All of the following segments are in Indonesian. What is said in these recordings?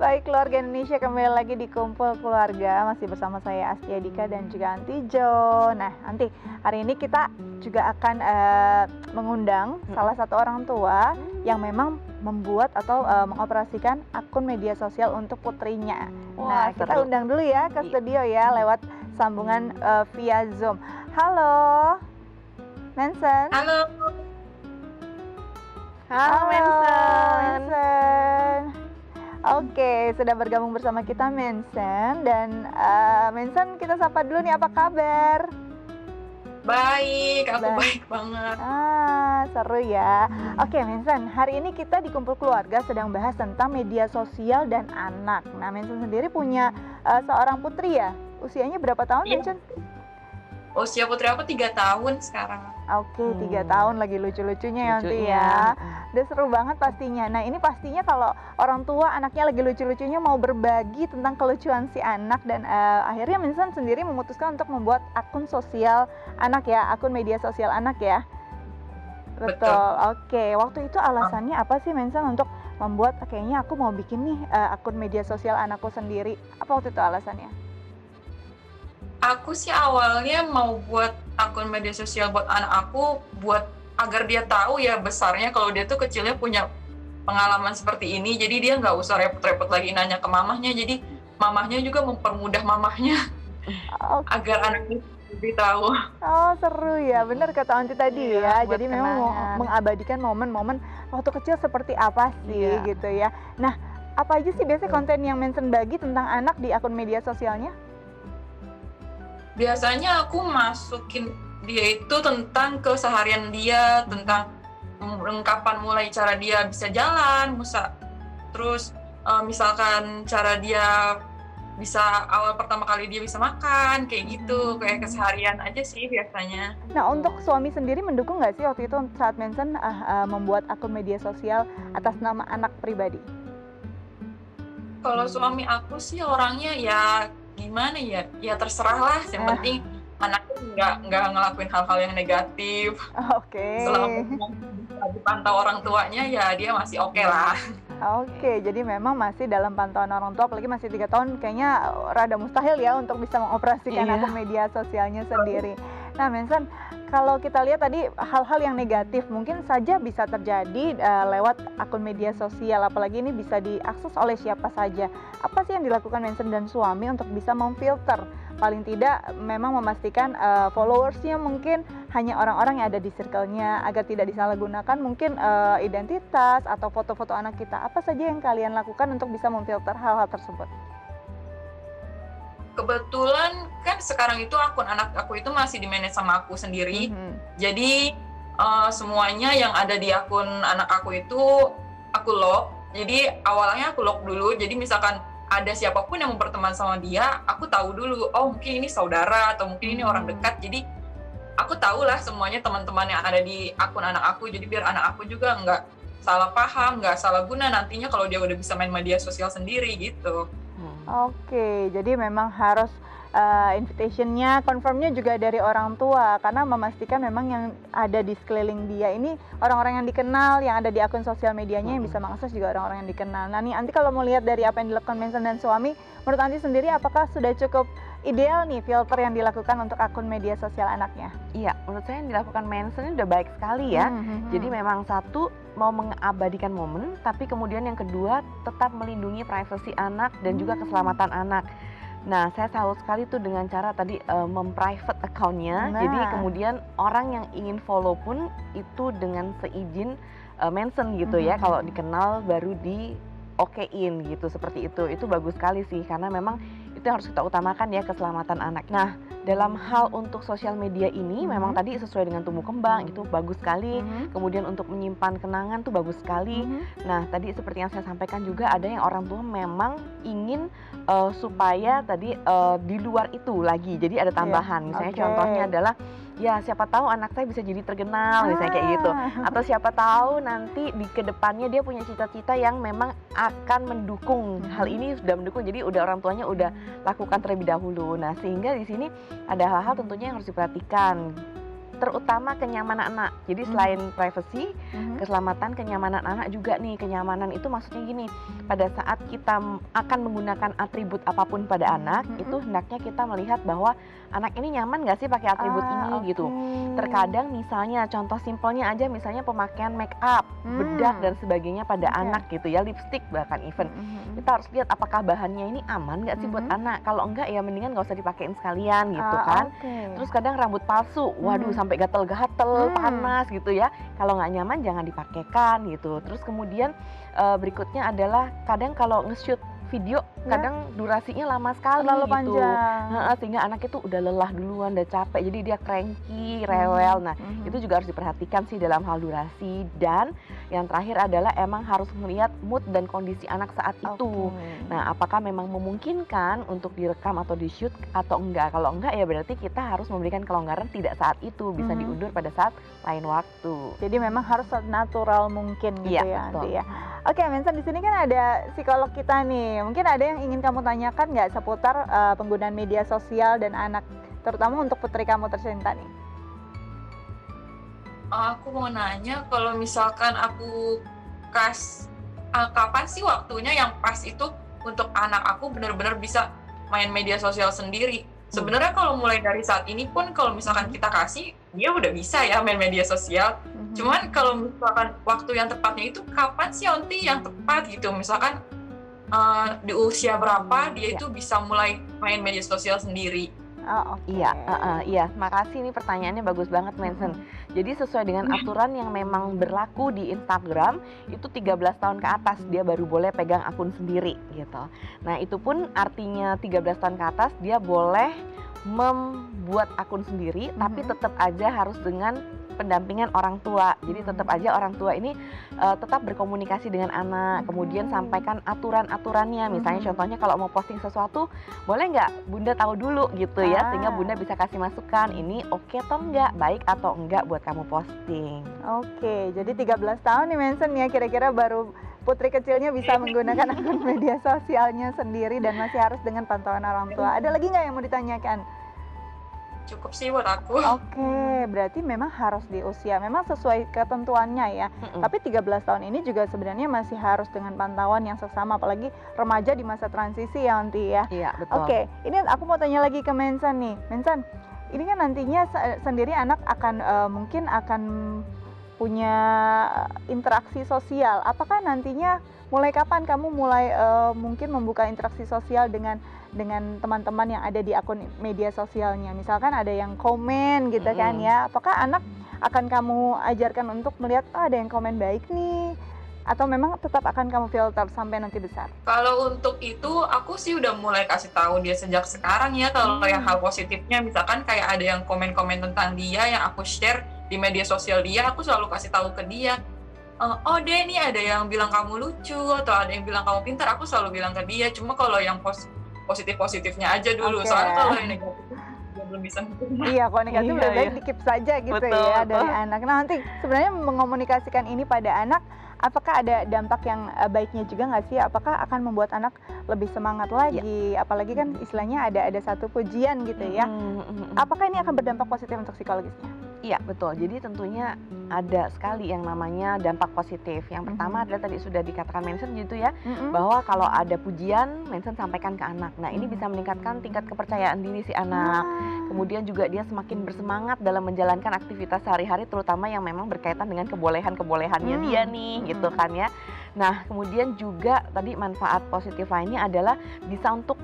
Baik, keluarga Indonesia kembali lagi di Kumpul Keluarga. Masih bersama saya Astia Dika dan juga Anti Jo. Nah, Anti, hari ini kita juga akan mengundang salah satu orang tua yang memang membuat atau mengoperasikan akun media sosial untuk putrinya. Wah, Nah, kita seru. undang dulu ya ke studio ya lewat sambungan via Zoom. Halo, Mensen. Halo, Halo, Mensen. Mensen. Oke, sudah bergabung bersama kita Mensen. Dan Mensen, kita sapa dulu nih, apa kabar? Baik, aku Baik. baik banget. Seru ya. Oke, Mensen, hari ini kita di Kumpul Keluarga sedang bahas tentang media sosial dan anak. Nah, Mensen sendiri punya seorang putri ya? Usianya berapa tahun, Iya. Mensen? Usia putri aku 3 tahun sekarang. Oke, 3 tahun, lagi lucu-lucunya ya nanti Lucunya. ya. Udah seru banget pastinya. Nah, ini pastinya kalau orang tua anaknya lagi lucu-lucunya mau berbagi tentang kelucuan si anak. Dan akhirnya Mensen sendiri memutuskan untuk membuat akun sosial anak ya, akun media sosial anak ya. Betul. Oke, waktu itu alasannya apa sih Mensen untuk membuat kayaknya aku mau bikin nih akun media sosial anakku sendiri? Apa waktu itu alasannya? Aku sih awalnya mau buat akun media sosial buat anak aku, buat agar dia tahu ya besarnya kalau dia tuh kecilnya punya pengalaman seperti ini. Jadi dia nggak usah repot-repot lagi nanya ke mamahnya. Jadi mamahnya juga mempermudah mamahnya Oke. agar anaknya lebih tahu. Oh, seru ya, bener kata Anti tadi ya. Iya, buat Jadi memang mau kenangan. mengabadikan momen-momen waktu kecil seperti apa sih Iya. gitu ya. Nah, apa aja sih biasanya konten yang Mensen bagi tentang anak di akun media sosialnya? Biasanya aku masukin dia itu tentang keseharian dia, tentang kapan mulai cara dia bisa jalan, terus misalkan cara dia bisa awal pertama kali dia bisa makan, kayak gitu, kayak keseharian aja sih biasanya. Nah, untuk suami sendiri mendukung nggak sih waktu itu saat Mensen membuat akun media sosial atas nama anak pribadi? Kalau suami aku sih orangnya ya gimana ya, ya terserah lah, yang penting anaknya nggak ngelakuin hal-hal yang negatif. Oke. Selama bisa dipantau orang tuanya ya dia masih oke lah. Oke, jadi memang masih dalam pantauan orang tua, apalagi masih 3 tahun, kayaknya rada mustahil ya untuk bisa mengoperasikan Iya. akun media sosialnya sendiri. Nah, Mensen, kalau kita lihat tadi hal-hal yang negatif mungkin saja bisa terjadi lewat akun media sosial, apalagi ini bisa diakses oleh siapa saja. Apa sih yang dilakukan Mensen dan suami untuk bisa memfilter? Paling tidak memang memastikan followersnya mungkin hanya orang-orang yang ada di circle-nya agar tidak disalahgunakan mungkin identitas atau foto-foto anak kita. Apa saja yang kalian lakukan untuk bisa memfilter hal-hal tersebut? Kebetulan kan sekarang itu akun anak aku itu masih di-manage sama aku sendiri. Jadi semuanya yang ada di akun anak aku itu aku lock. Jadi awalnya aku lock dulu. Jadi misalkan ada siapapun yang mau berteman sama dia, aku tahu dulu, oh mungkin ini saudara atau mungkin ini orang dekat. Jadi aku tahulah semuanya teman-teman yang ada di akun anak aku. Jadi biar anak aku juga nggak salah paham, nggak salah guna nantinya kalau dia udah bisa main media sosial sendiri gitu. Oke, jadi memang harus invitation-nya, confirm-nya juga dari orang tua karena memastikan memang yang ada di sekeliling dia ini orang-orang yang dikenal, yang ada di akun sosial medianya yang bisa mengakses juga orang-orang yang dikenal. Nah nih, Anti kalau mau lihat dari apa yang dilakukan Mensen dan suami, menurut Anti sendiri apakah sudah cukup ideal nih filter yang dilakukan untuk akun media sosial anaknya? Iya, menurut saya yang dilakukan Mensen ini udah baik sekali ya. Jadi memang satu mau mengabadikan momen, tapi kemudian yang kedua tetap melindungi privasi anak dan juga keselamatan anak. Nah, saya tahu sekali tuh dengan cara tadi memprivate account-nya. Jadi kemudian orang yang ingin follow pun itu dengan seizin Mensen gitu ya. Kalau dikenal baru di okein gitu, seperti itu. Itu bagus sekali sih karena memang itu yang harus kita utamakan ya, keselamatan anak. Nah, dalam hal untuk sosial media ini memang tadi sesuai dengan tumbuh kembang itu bagus sekali. Kemudian untuk menyimpan kenangan tuh bagus sekali. Nah, tadi seperti yang saya sampaikan juga ada yang orang tua memang ingin supaya tadi di luar itu lagi. Jadi ada tambahan. Misalnya contohnya adalah ya siapa tahu anak saya bisa jadi terkenal misalnya kayak gitu. Atau siapa tahu nanti di kedepannya dia punya cita-cita yang memang akan mendukung hal ini, sudah mendukung. Jadi udah orang tuanya udah lakukan terlebih dahulu. Nah, sehingga di sini ada hal-hal tentunya yang harus diperhatikan. terutama kenyamanan anak. Jadi selain privacy, keselamatan, kenyamanan anak juga nih. Kenyamanan itu maksudnya gini, pada saat kita akan menggunakan atribut apapun pada anak, itu hendaknya kita melihat bahwa anak ini nyaman nggak sih pakai atribut ini gitu. Terkadang misalnya contoh simpelnya aja, misalnya pemakaian make up, bedak dan sebagainya pada anak gitu ya, lipstick bahkan even. Kita harus lihat apakah bahannya ini aman nggak sih buat anak. Kalau enggak ya mendingan nggak usah dipakein sekalian gitu kan. Terus kadang rambut palsu, waduh sampai gatel-gatel, panas gitu ya. Kalau nggak nyaman jangan dipakaikan gitu. Terus kemudian berikutnya adalah kadang kalau nge-shoot video kadang durasinya lama sekali terlalu gitu. panjang. Sehingga anak itu udah lelah duluan, udah capek, jadi dia cranky, rewel. Nah itu juga harus diperhatikan sih dalam hal durasi. Dan yang terakhir adalah emang harus melihat mood dan kondisi anak saat itu. Nah apakah memang memungkinkan untuk direkam atau di shoot atau enggak. Kalau enggak ya berarti kita harus memberikan kelonggaran tidak saat itu, bisa diundur pada saat lain waktu. Jadi memang harus natural mungkin gitu ya nanti ya. Oke, Mensen, di sini kan ada psikolog kita nih. Mungkin ada yang ingin kamu tanyakan nggak seputar penggunaan media sosial dan anak, terutama untuk putri kamu tercinta nih? Aku mau nanya, kalau misalkan aku kapan sih waktunya yang pas itu untuk anak aku benar-benar bisa main media sosial sendiri? Sebenarnya kalau mulai dari saat ini pun kalau misalkan kita kasih, dia udah bisa ya main media sosial. Cuman kalau misalkan waktu yang tepatnya itu kapan sih Onti yang tepat gitu? Misalkan di usia berapa dia itu bisa mulai main media sosial sendiri? Iya, makasih, nih pertanyaannya bagus banget, Mensen. Jadi sesuai dengan aturan yang memang berlaku di Instagram, itu 13 tahun ke atas dia baru boleh pegang akun sendiri gitu. Nah itu pun artinya 13 tahun ke atas dia boleh membuat akun sendiri, tapi tetap aja harus dengan pendampingan orang tua. Jadi tetap aja orang tua ini tetap berkomunikasi dengan anak, kemudian sampaikan aturan-aturannya. Misalnya contohnya kalau mau posting sesuatu, boleh nggak Bunda tahu dulu gitu ya, sehingga Bunda bisa kasih masukan, ini oke atau enggak, baik atau enggak buat kamu posting. Oke, jadi 13 tahun nih Mensen ya, kira-kira baru putri kecilnya bisa menggunakan akun media sosialnya sendiri dan masih harus dengan pantauan orang tua. Ada lagi nggak yang mau ditanyakan? Cukup sih buat aku. Oke, berarti memang harus di usia, memang sesuai ketentuannya ya. Tapi 13 tahun ini juga sebenarnya masih harus dengan pantauan yang seksama, apalagi remaja di masa transisi ya Onti ya. Iya, betul. Oke, ini aku mau tanya lagi ke Mensen nih. Mensen, ini kan nantinya sendiri anak akan mungkin akan punya interaksi sosial. Apakah nantinya mulai kapan kamu mulai mungkin membuka interaksi sosial dengan teman-teman yang ada di akun media sosialnya? Misalkan ada yang komen gitu kan ya. Apakah anak akan kamu ajarkan untuk melihat ada yang komen baik nih, atau memang tetap akan kamu filter sampai nanti besar? Kalau untuk itu aku sih udah mulai kasih tahu dia sejak sekarang ya. Kalau yang hal positifnya misalkan kayak ada yang komen-komen tentang dia yang aku share di media sosial dia, aku selalu kasih tahu ke dia, oh deh nih ada yang bilang kamu lucu atau ada yang bilang kamu pintar, aku selalu bilang ke dia. Cuma kalau yang positif-positifnya aja dulu, soalnya kalau yang negatif dia belum bisa menerima. Iya, kalau negatif lebih baik di-keep saja gitu. Betul, ya dari anak. Nah nanti sebenarnya mengomunikasikan ini pada anak, apakah ada dampak yang baiknya juga nggak sih? Apakah akan membuat anak lebih semangat lagi? Apalagi kan istilahnya ada satu pujian gitu ya. Apakah ini akan berdampak positif untuk psikologisnya? Iya, betul. Jadi tentunya ada sekali yang namanya dampak positif. Yang pertama adalah tadi sudah dikatakan Mensen gitu ya, bahwa kalau ada pujian, Mensen sampaikan ke anak. Nah ini bisa meningkatkan tingkat kepercayaan diri si anak. Kemudian juga dia semakin bersemangat dalam menjalankan aktivitas sehari-hari, terutama yang memang berkaitan dengan kebolehan-kebolehannya dia nih, gitu kan ya. Nah kemudian juga tadi manfaat positif lainnya adalah bisa untuk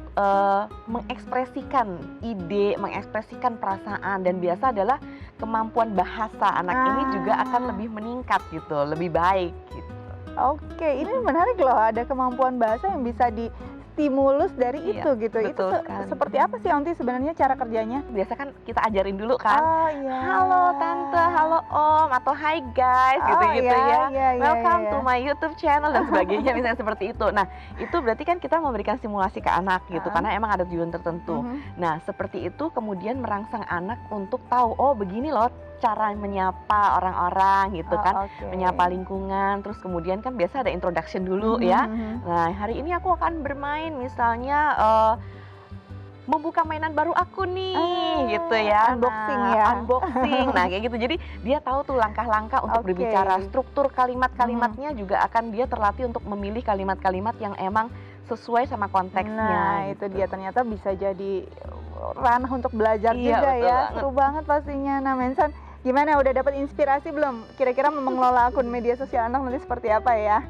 mengekspresikan ide, mengekspresikan perasaan, dan biasa adalah kemampuan bahasa anak ini juga akan lebih meningkat gitu, lebih baik gitu. Oke, ini menarik loh, ada kemampuan bahasa yang bisa stimulus dari itu gitu. Itu seperti apa sih Onti sebenarnya cara kerjanya? Biasa kan kita ajarin dulu kan. Iya. Halo tante, halo om, atau hi guys gitu-gitu Welcome to my YouTube channel dan sebagainya misalnya seperti itu. Nah, itu berarti kan kita memberikan stimulasi ke anak gitu karena emang ada tujuan tertentu. Nah, seperti itu kemudian merangsang anak untuk tahu, oh begini loh cara menyapa orang-orang gitu kan, menyapa lingkungan. Terus kemudian kan biasa ada introduction dulu ya. Nah hari ini aku akan bermain misalnya membuka mainan baru aku nih, gitu ya. Unboxing Nah, ya. unboxing. Nah, kayak gitu. Jadi dia tahu tuh langkah-langkah untuk Oke. berbicara, struktur kalimat-kalimatnya juga akan dia terlatih untuk memilih kalimat-kalimat yang emang sesuai sama konteksnya. Nah, itu gitu. dia ternyata bisa jadi ranah untuk belajar Iya, juga betul ya. banget. Seru banget pastinya. Nah, Mensan, gimana udah dapat inspirasi belum? Kira-kira mengelola akun media sosial anak nanti seperti apa ya?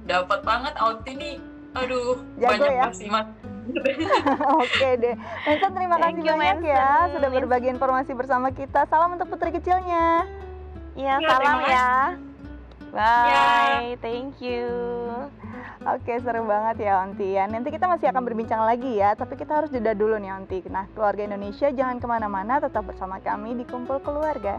Dapat banget Aunty nih. Aduh, Jago banyak ya? pasti Mas. Oke deh. Mensan, terima Thank kasih you, banyak ya Mensen. sudah berbagi informasi bersama kita. Salam untuk putri kecilnya. Iya, Iya, salam terima ya. Bye, Ya. thank you. Oke, seru banget ya Onti ya. Nanti kita masih akan berbincang lagi ya, tapi kita harus jeda dulu nih Onti. Nah, keluarga Indonesia jangan kemana-mana, tetap bersama kami di Kumpul Keluarga.